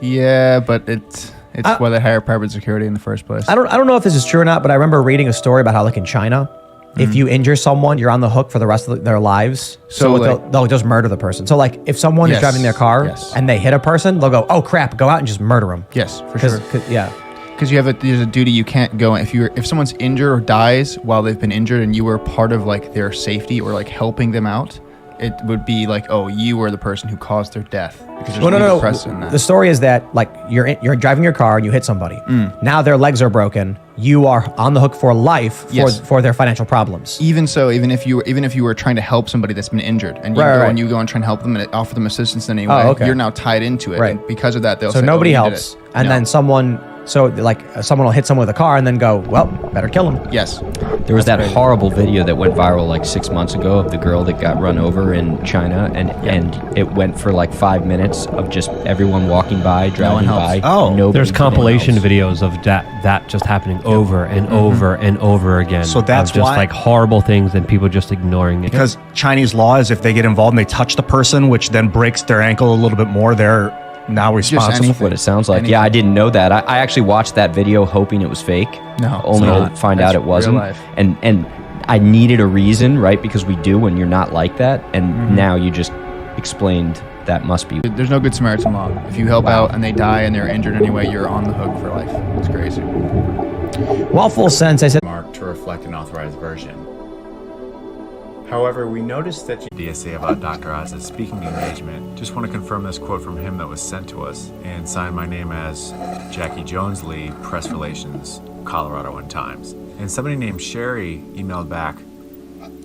Yeah, but it's why they hire private security in the first place. I don't know if this is true or not, but I remember reading a story about how, like in China, if you injure someone, you're on the hook for the rest of their lives. So they'll just murder the person. So like if someone is driving their car and they hit a person, they'll go, "Oh crap, go out and just murder them." Yes, for sure. Because there's a duty you can't go if someone's injured or dies while they've been injured and you were part of like their safety or like helping them out, it would be like, oh, you were the person who caused their death. Because there's legal precedent in that. The story is that like you're driving your car and you hit somebody. Now their legs are broken. You are on the hook for life for their financial problems. Even so, even if you were trying to help somebody that's been injured and you go and try and help them and offer them assistance in any way, you're now tied into it. Right. And because of that, they'll say, nobody helps. And then someone will hit someone with a car and then go, well, better kill him. Yes. There was that horrible video that went viral like 6 months ago of the girl that got run over in China, and it went for like 5 minutes of just everyone walking by, driving by. There's compilation videos of that just happening over and over and over again. So that's just why, like horrible things and people just ignoring it. Because Chinese law is if they get involved and they touch the person, which then breaks their ankle a little bit more, they're now responsible. That's what it sounds like. Yeah, I didn't know that. I actually watched that video hoping it was fake. No, only to find out it wasn't. And I needed a reason, right? Because we do when you're not like that. And now you just explained that must be. There's no good Samaritan law. If you help out and they die and they're injured anyway, you're on the hook for life. It's crazy. Well, full sense, I said. Mark to reflect an authorized version. However, we noticed that DSA about Dr. Oz's speaking engagement. Just want to confirm this quote from him that was sent to us and sign my name as Jackie Jones Lee, Press Relations, Colorado and Times. And somebody named Sherry emailed back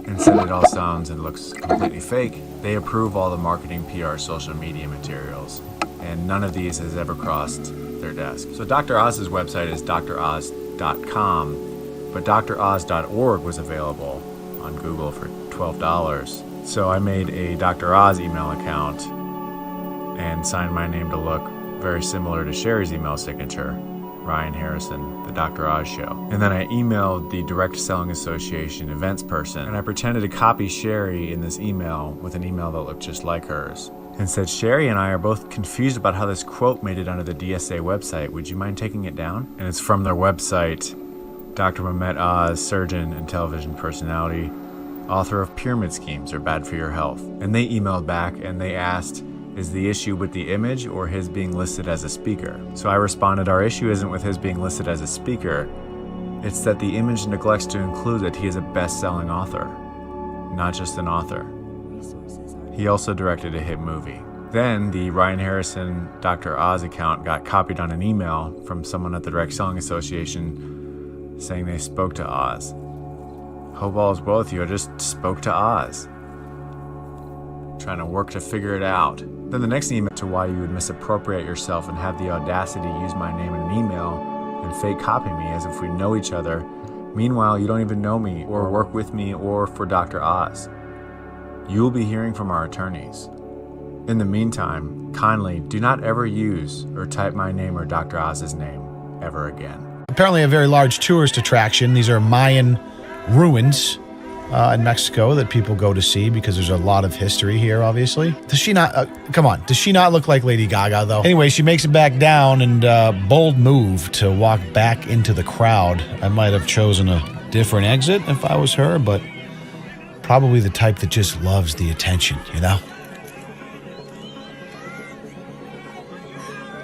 and said it all sounds and looks completely fake. They approve all the marketing, PR, social media materials, and none of these has ever crossed their desk. So Dr. Oz's website is droz.com, but droz.org was available on Google for $12. So I made a Dr. Oz email account and signed my name to look very similar to Sherry's email signature, Ryan Harrison, The Dr. Oz Show. And then I emailed the Direct Selling Association events person, and I pretended to copy Sherry in this email with an email that looked just like hers, and said, "Sherry and I are both confused about how this quote made it onto the DSA website. Would you mind taking it down?" And it's from their website. Dr. Mehmet Oz, surgeon and television personality, author of Pyramid Schemes Are Bad for Your Health. And they emailed back and they asked, is the issue with the image or his being listed as a speaker? So I responded, our issue isn't with his being listed as a speaker. It's that the image neglects to include that he is a best-selling author, not just an author. He also directed a hit movie. Then the Ryan Harrison Dr. Oz account got copied on an email from someone at the Direct Selling Association saying they spoke to Oz. Hope all is well with you. I just spoke to Oz. Trying to work to figure it out. Then the next email to why you would misappropriate yourself and have the audacity to use my name in an email and fake copy me as if we know each other. Meanwhile, you don't even know me or work with me or for Dr. Oz. You will be hearing from our attorneys. In the meantime, kindly do not ever use or type my name or Dr. Oz's name ever again. Apparently a very large tourist attraction. These are Mayan ruins in Mexico that people go to see because there's a lot of history here, obviously. Does she not, come on, does she not look like Lady Gaga, though? Anyway, she makes it back down, and bold move to walk back into the crowd. I might have chosen a different exit if I was her, but probably the type that just loves the attention, you know?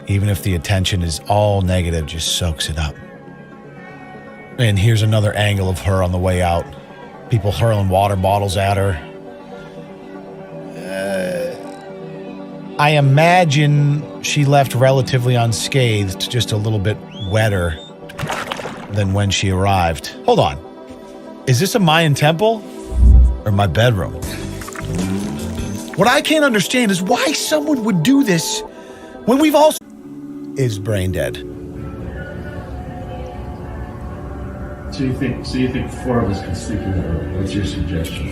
Even if the attention is all negative, just soaks it up. And here's another angle of her on the way out. People hurling water bottles at her. I imagine she left relatively unscathed, just a little bit wetter than when she arrived. Hold on. Is this a Mayan temple or my bedroom? What I can't understand is why someone would do this when we've all is brain dead. So you think four of us can sleep in the room? What's your suggestion?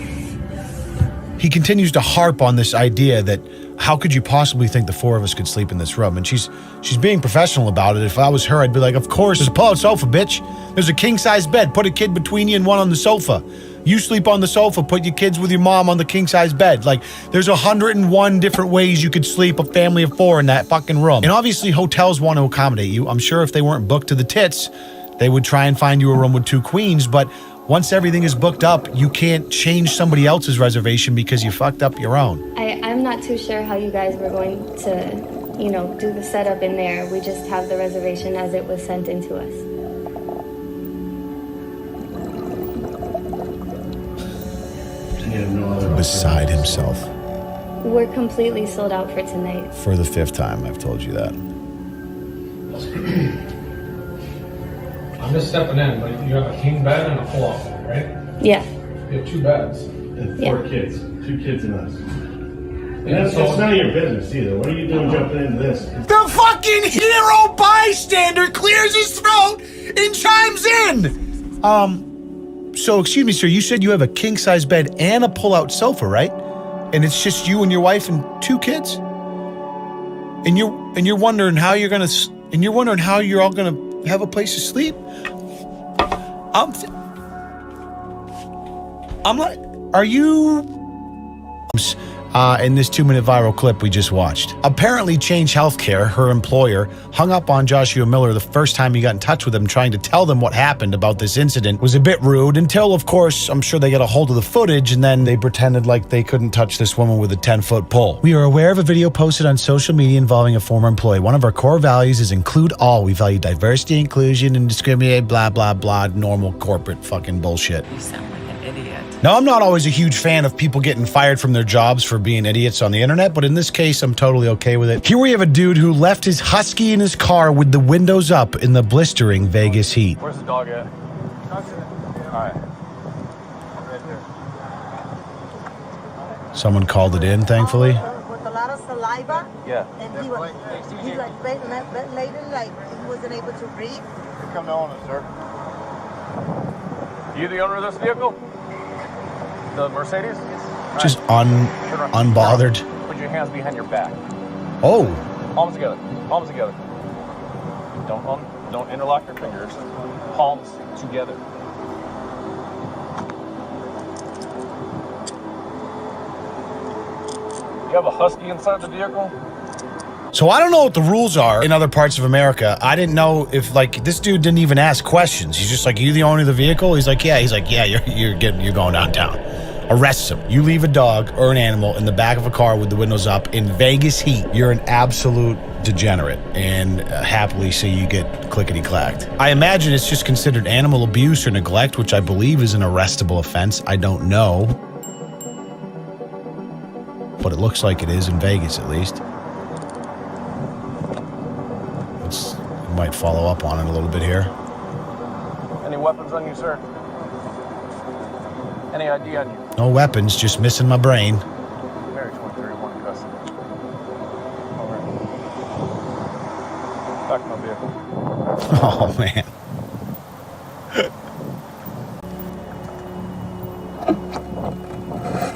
He continues to harp on this idea that how could you possibly think the four of us could sleep in this room? And she's being professional about it. If I was her, I'd be like, of course, there's a pull-out sofa, bitch. There's a king-size bed. Put a kid between you and one on the sofa. You sleep on the sofa. Put your kids with your mom on the king-size bed. Like, there's 101 different ways you could sleep a family of four in that fucking room. And obviously, hotels want to accommodate you. I'm sure if they weren't booked to the tits, they would try and find you a room with two queens. But once everything is booked up, you can't change somebody else's reservation because you fucked up your own. I'm not too sure how you guys were going to, do the setup in there. We just have the reservation as it was sent in to us. Beside himself. We're completely sold out for tonight. For the 5th time, I've told you that. I'm just stepping in, but you have a king bed and a pull-out bed, right? Yeah. You have 2 beds. And 4 kids. 2 kids and us. And That's none of your business either. What are you doing jumping into this? The fucking hero bystander clears his throat and chimes in! So excuse me, sir, you said you have a king-size bed and a pull-out sofa, right? And it's just you and your wife and 2 kids? And you're wondering how you're all gonna have a place to sleep? I'm like, are you... in this 2-minute viral clip we just watched. Apparently Change Healthcare, her employer, hung up on Joshua Miller the first time he got in touch with him trying to tell them what happened about this incident. Was a bit rude until, of course, I'm sure they got a hold of the footage and then they pretended like they couldn't touch this woman with a 10-foot pole. We are aware of a video posted on social media involving a former employee. One of our core values is include all. We value diversity, inclusion, and discriminate, blah, blah, blah, normal corporate fucking bullshit. You sound like an idiot. Now, I'm not always a huge fan of people getting fired from their jobs for being idiots on the internet, but in this case, I'm totally okay with it. Here we have a dude who left his husky in his car with the windows up in the blistering Vegas heat. Where's the dog at? Alright. Right there. Someone called it in, thankfully. With a lot of saliva. Yeah. And he like ventilated, like he wasn't able to breathe. Come down on it, sir. You the owner of this vehicle? The Mercedes? Just unbothered. Put your hands behind your back. Oh. Palms together. Palms together. Don't interlock your fingers. Palms together. You have a husky inside the vehicle? So I don't know what the rules are in other parts of America. I didn't know if, like, this dude didn't even ask questions. He's just like, you the owner of the vehicle? He's like, yeah. He's like, yeah, you're going downtown. Arrests him. You leave a dog or an animal in the back of a car with the windows up in Vegas heat. You're an absolute degenerate, and happily see you get clickety-clacked. I imagine it's just considered animal abuse or neglect, which I believe is an arrestable offense. I don't know. but it looks like it is in Vegas at least. We might follow up on it a little bit here. Any weapons on you, sir? Any ID on you? No weapons, just missing my brain. Marriage 131 in custody. Over. Back to my vehicle. Oh, man.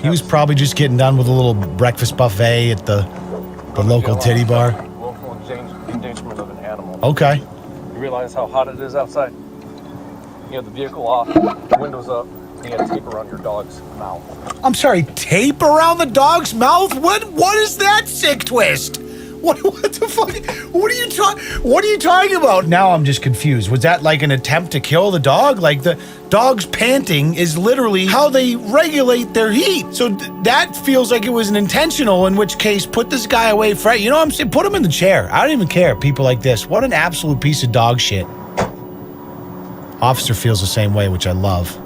He was probably just getting done with a little breakfast buffet at the local titty bar. Willful endangerment of an animal. Okay. You realize how hot it is outside? You have the vehicle off, windows up, and you have tape around your dog's mouth. I'm sorry, tape around the dog's mouth? What is that sick twist? What the fuck? What are you talking about? Now I'm just confused. Was that like an attempt to kill the dog? Like the dog's panting is literally how they regulate their heat. So that feels like it was an intentional, in which case put this guy away for, you know what I'm saying? Put him in the chair. I don't even care. People like this. What an absolute piece of dog shit. Officer feels the same way, which I love.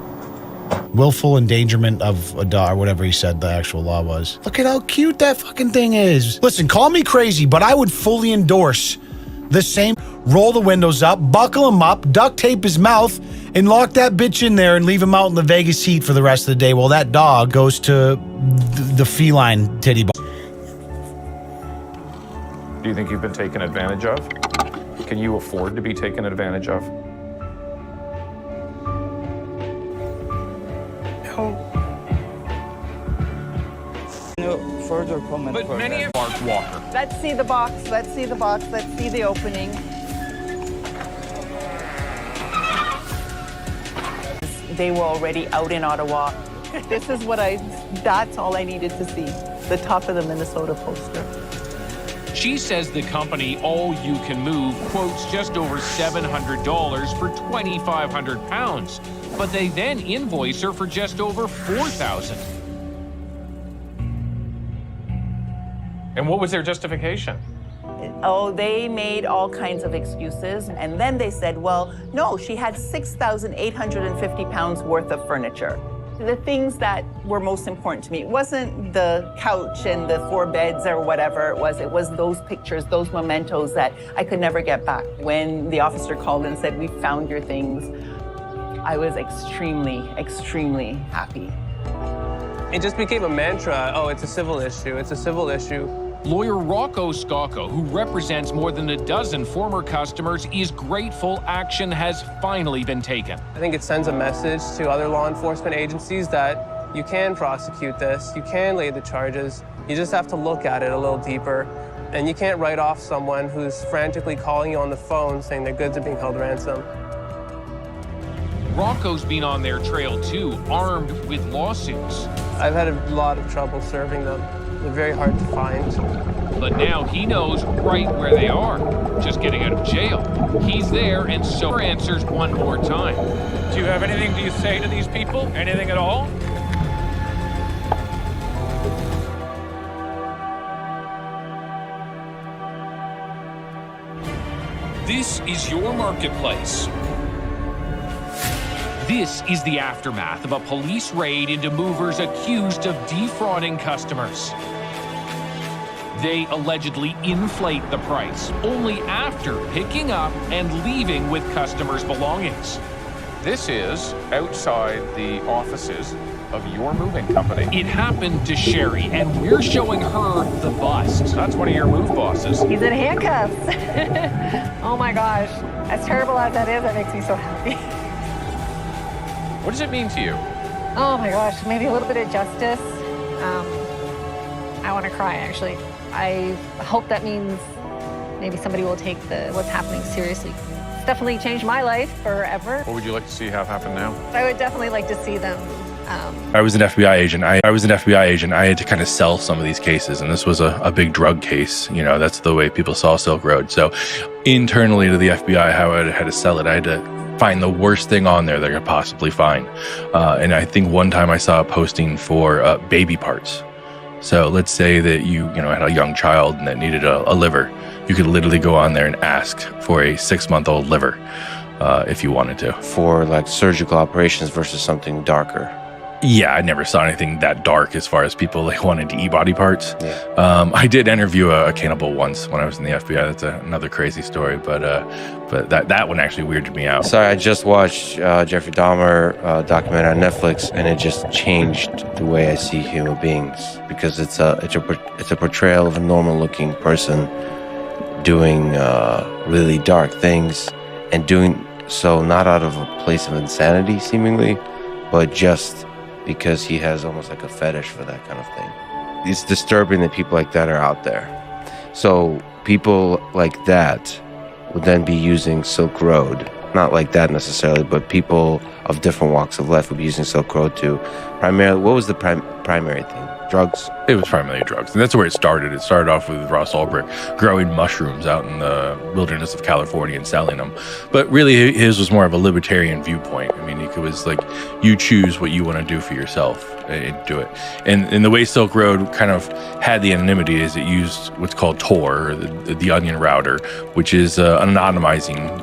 Willful endangerment of a dog, or whatever he said the actual law was. Look at how cute that fucking thing is. Listen, call me crazy, but I would fully endorse the same. Roll the windows up, buckle him up, duct tape his mouth, and lock that bitch in there and leave him out in the Vegas heat for the rest of the day while that dog goes to the feline titty bar. Do you think you've been taken advantage of? Can you afford to be taken advantage of? No further comment. But many of Mark Walker. Let's see the box. Let's see the box. Let's see the opening. They were already out in Ottawa. This is that's all I needed to see. The top of the Minnesota poster. She says the company All You Can Move quotes just over $700 for 2,500 pounds, but they then invoice her for just over $4,000. And what was their justification? Oh, they made all kinds of excuses. And then they said, well, no, she had 6,850 pounds worth of furniture. The things that were most important to me, it wasn't the couch and the 4 beds or whatever it was those pictures, those mementos that I could never get back. When the officer called and said, we found your things, I was extremely, extremely happy. It just became a mantra. Oh, it's a civil issue. It's a civil issue. Lawyer Rocco Scocco, who represents more than a dozen former customers, is grateful action has finally been taken. I think it sends a message to other law enforcement agencies that you can prosecute this, you can lay the charges, you just have to look at it a little deeper, and you can't write off someone who's frantically calling you on the phone saying their goods are being held ransom. Rocco's been on their trail too, armed with lawsuits. I've had a lot of trouble serving them. They're very hard to find. But now he knows right where they are, just getting out of jail. He's there, and so answers one more time. Do you have anything to say to these people? Anything at all? This is your marketplace. This is the aftermath of a police raid into movers accused of defrauding customers. They allegedly inflate the price only after picking up and leaving with customers' belongings. This is outside the offices of your moving company. It happened to Sherry, and we're showing her the bust. That's one of your move bosses. He's in handcuffs. Oh my gosh. As terrible as that is, that makes me so happy. What does it mean to you? Oh my gosh, maybe a little bit of justice. I want to cry, actually. I hope that means maybe somebody will take what's happening seriously. It's definitely changed my life forever. What would you like to see have happen now? I would definitely like to see them. I was an FBI agent. I had to kind of sell some of these cases, and this was a big drug case. You know, that's the way people saw Silk Road. So internally to the FBI, how I had to sell it, I had to find the worst thing on there that I could possibly find. And I think one time I saw a posting for baby parts. So let's say that you had a young child and that needed a liver. You could literally go on there and ask for a 6-month-old liver if you wanted to. For like surgical operations versus something darker. Yeah, I never saw anything that dark as far as people like wanting to eat body parts. I did interview a cannibal once when I was in the FBI. That's another crazy story, but that one actually weirded me out. Sorry, I just watched Jeffrey Dahmer documentary on Netflix, and it just changed the way I see human beings because it's a portrayal of a normal-looking person doing really dark things and doing so not out of a place of insanity, seemingly, but just because he has almost like a fetish for that kind of thing. It's disturbing that people like that are out there. So people like that would then be using Silk Road. Not like that necessarily, but people of different walks of life would be using Silk Road to primarily, what was the primary thing? Drugs? It was primarily drugs. And that's where it started. It started off with Ross Ulbricht growing mushrooms out in the wilderness of California and selling them. But really, his was more of a libertarian viewpoint. I mean, it was like, you choose what you want to do for yourself and do it. And the way Silk Road kind of had the anonymity is it used what's called Tor, or the onion router, which is an anonymizing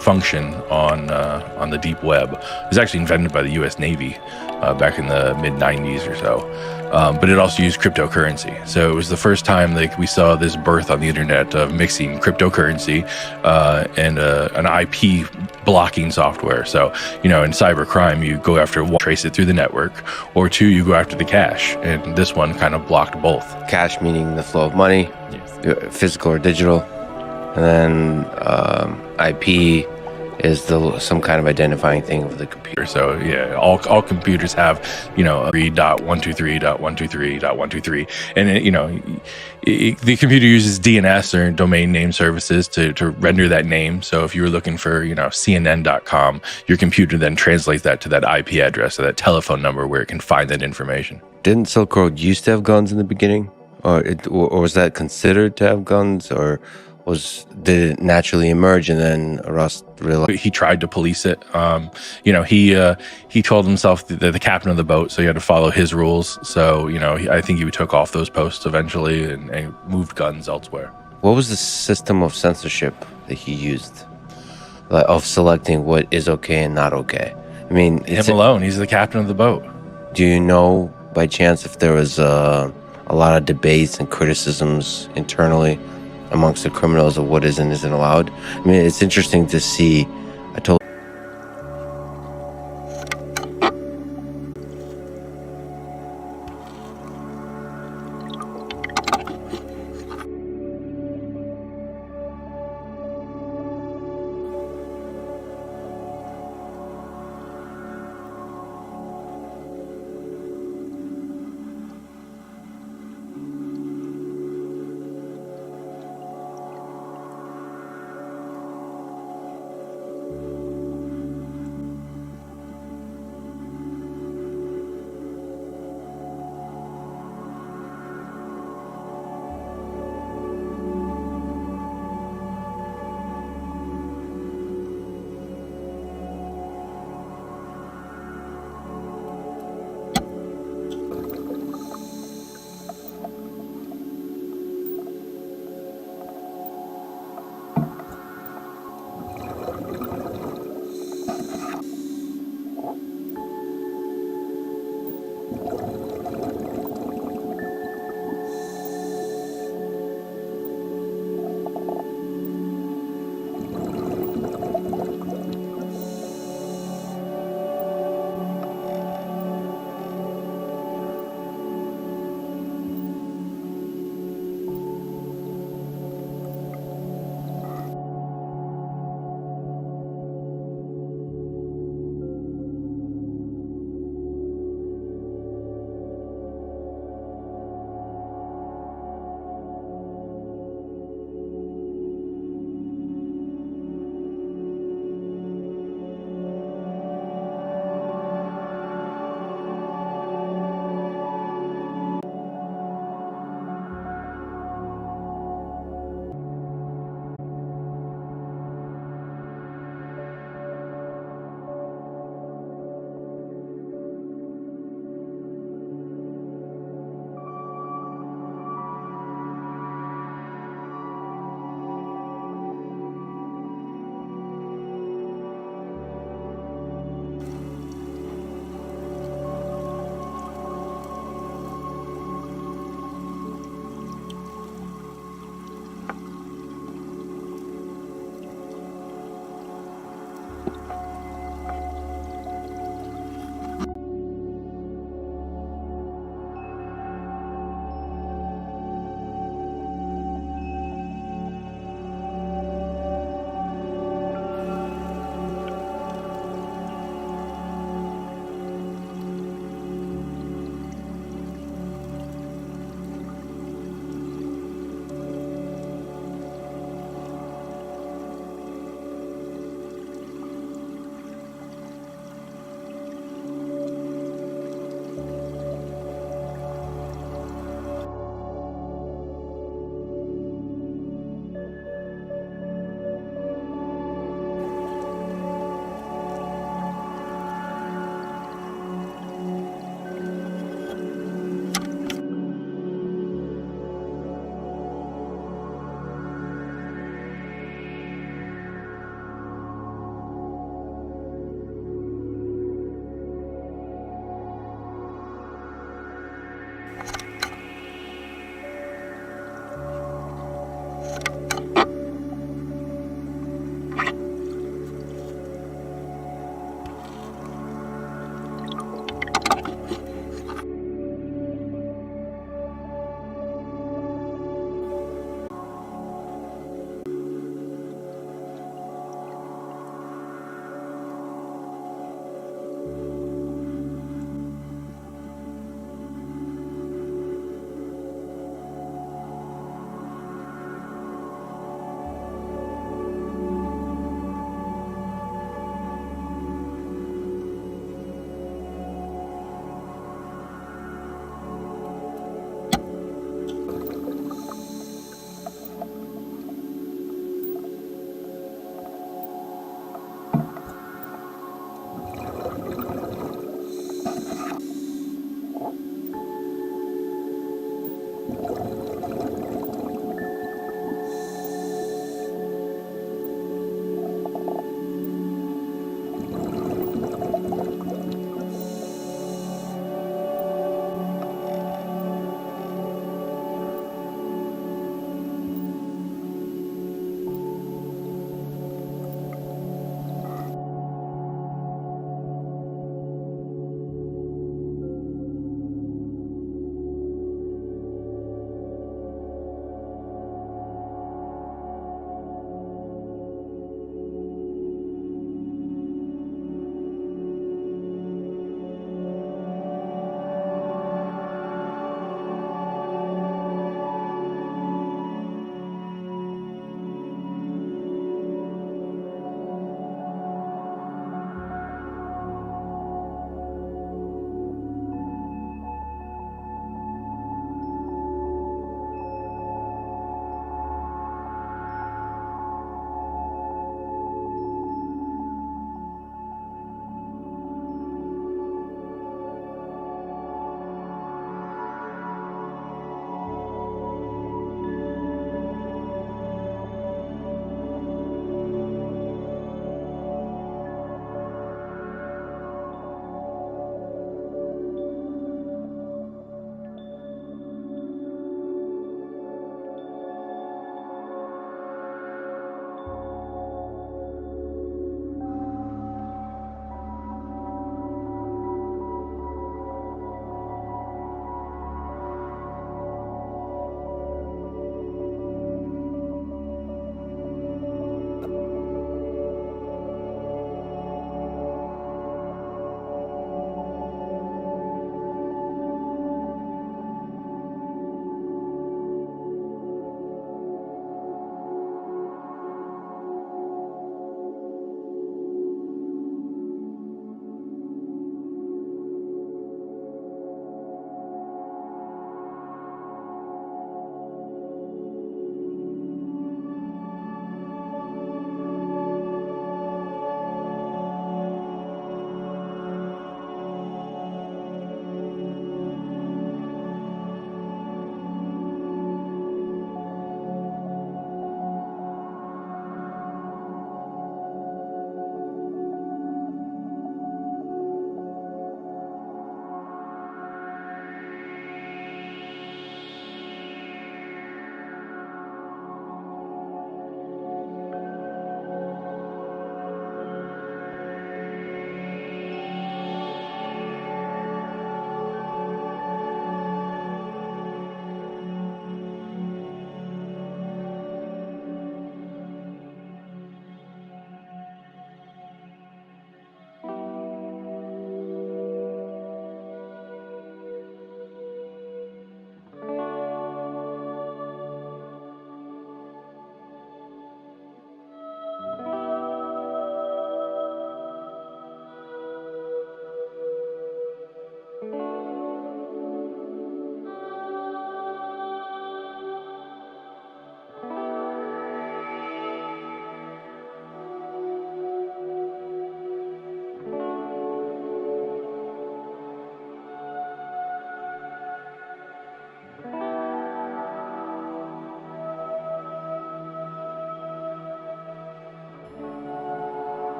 function on the deep web. It was actually invented by the U.S. Navy back in the mid-90s or so. But it also used cryptocurrency. So it was the first time like we saw this birth on the internet of mixing cryptocurrency and an IP blocking software. So, in cybercrime, you go after one, trace it through the network, or two, you go after the cache. And this one kind of blocked both. Cash meaning the flow of money, physical or digital. And then IP is some kind of identifying thing of the computer. So yeah, all computers have 3.123.123.123, and the computer uses DNS or domain name services to render that name. So if you were looking for CNN.com, your computer then translates that to that IP address or that telephone number where it can find that information. Didn't Silk Road used to have guns in the beginning, or was that considered to have guns, or did it naturally emerge and then Ross realized? He tried to police it. He told himself that the captain of the boat, so he had to follow his rules. So, I think he took off those posts eventually and moved guns elsewhere. What was the system of censorship that he used, of selecting what is okay and not okay? I mean, him alone. He's the captain of the boat. Do you know by chance if there was a lot of debates and criticisms internally amongst the criminals of what is and isn't allowed? I mean, it's interesting to see.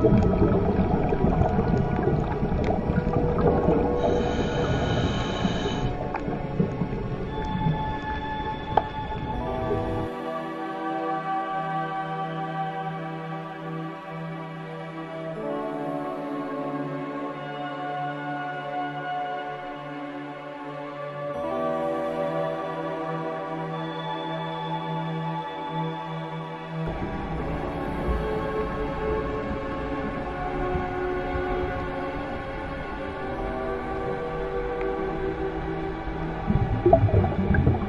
Thank you.